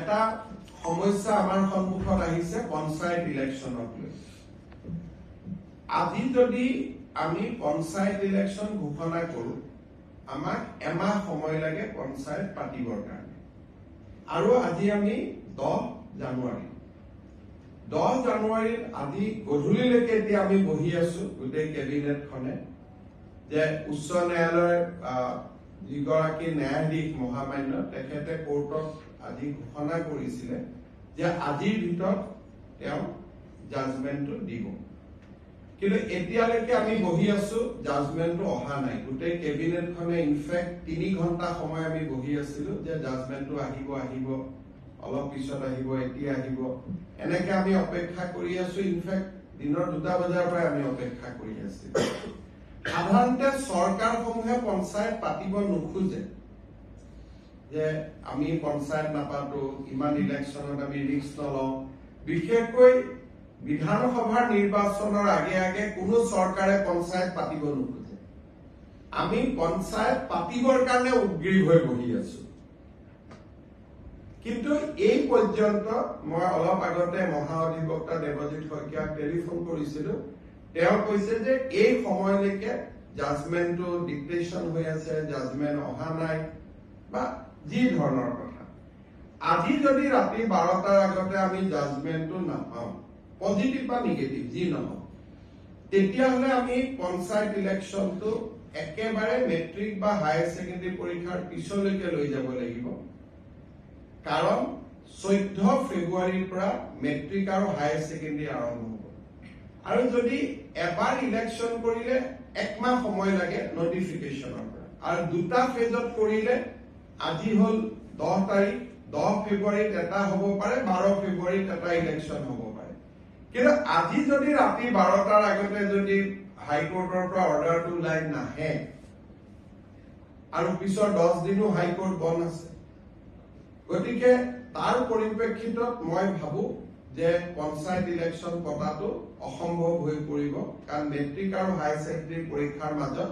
এটা সমস্যা আমাৰ সন্মুখত আহিছে পঞ্চায়ত ইলেকশ্যনক লৈ। আজি যদি আমি পঞ্চায়ত ইলেকশ্যন ঘোষণা কৰো, আমাক এমাহ সময় লাগে পঞ্চায়ত পাতিবৰ কাৰণে। আৰু আজি আমি 10 জানুৱাৰী 10 জানুৱাৰীত আজি গধূলিলৈকে এতিয়া আমি বহি আছো গোটেই কেবিনেটখনে, যে উচ্চ ন্যায়ালয়ৰ যিগৰাকী ন্যায়াধীশ মহামান্য তেখেতে কোৰ্টত আজি ঘোষণা কৰিছিলে যে আজিৰ ভিতৰত তেওঁ জাজমেন্টটো দিব। কিন্তু এতিয়ালৈকে আমি বহি আছো, জাজমেন্টটো অহা নাই। গোটেই কেবিনেটখনে ইনফেক্ট 3 ঘণ্টা সময় আমি বহি আছিলো যে জাজমেন্টটো আহিব অলপ পিছত আহিব, এতিয়া আহিব, এনেকে আমি অপেক্ষা কৰি আছো। ইনফেক্ট দিনৰ 2টা বজাৰ পৰা আমি অপেক্ষা কৰি আছিলো। সাধাৰণতে চৰকাৰসমূহে পঞ্চায়ত পাতিব নোখোজে, যে আমি পঞ্চায়ত নাপাতো, ইমান ইলেকশ্যনত আমি ৰিস্ক নলওঁ। বিশেষকৈ বিধানসভাৰ নিৰ্বাচনৰ আগে আগে কোনো চৰকাৰে পঞ্চায়ত পাতিব নোখোজে। আমি পঞ্চায়ত পাতিবৰ কাৰণে উদ্গ্ৰীৱ হৈ বহি আছো। কিন্তু এই পৰ্যন্ত মই অলপ আগতে মহাঅধিবক্তা দেৱজিৎ শইকীয়াক টেলিফোন কৰিছিলো। তেওঁ কৈছে যে এই সময়লৈকে জাজমেন্টটো ডিক্টেশ্যন হৈ আছে, জাজমেন্ট অহা নাই, বা যি ধৰণৰ কথা। আজি যদি ৰাতি 12টাৰ আগতে আমি জাজমেন্টটো নাপাওঁ, পজিটিভ বা নিগেটিভ যি নহওক, তেতিয়াহ'লে আমি পঞ্চায়ত ইলেকশ্যনটো একেবাৰে মেট্ৰিক বা হায়াৰ ছেকেণ্ডেৰী পৰীক্ষাৰ পিছলৈকে লৈ যাব লাগিব। কাৰণ 14 ফেব্ৰুৱাৰীৰ পৰা মেট্ৰিক আৰু হায়াৰ ছেকেণ্ডেৰী আৰম্ভ হ'ব। আৰু যদি এবাৰ ইলেকশ্যন কৰিলে 1 মাহ সময় লাগে নটিফিকেশ্যনৰ পৰা, আৰু 2টা ফেজত কৰিলে আজি হল 10 তাৰিখ, 10 ফেব্ৰুৱাৰীত এটা হ'ব পাৰে, 12 ফেব্ৰুৱাৰীত এটা ইলেকশ্যন হ'ব পাৰে। কিন্তু আজি যদি ৰাতি 12টাৰ আগতে যদি হাইকোৰ্টৰ পৰা অৰ্ডাৰটো ওলাই নাহে, আৰু পিছৰ 10 দিনো হাইকোৰ্ট বন্ধ আছে, গতিকে তাৰ পৰিপ্ৰেক্ষিতত মই ভাবো যে পঞ্চায়ত ইলেকশ্যন পতাটো অসম্ভৱ হৈ পৰিব। কাৰণ মেট্ৰিক আৰু হায়াৰ ছেকেণ্ডেৰী পৰীক্ষাৰ মাজত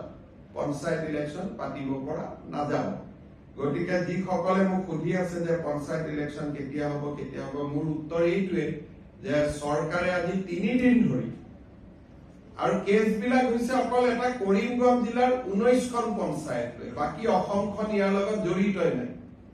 পঞ্চায়ত ইলেকশ্যন পাতিব পৰা নাযাব। গতিকে যিসকলে মোক সুধি আছে যে পঞ্চায়ত ইলেকশ্যন কেতিয়া হ'ব, মোৰ উত্তৰ এইটোৱে যে চৰকাৰে আজি 3 দিন ধৰি, আৰু কেছবিলাক হৈছে অকল এটা কৰিমগঞ্জ জিলাৰ 19খন পঞ্চায়ত, বাকী অসমখন ইয়াৰ লগত জড়িতই নাই।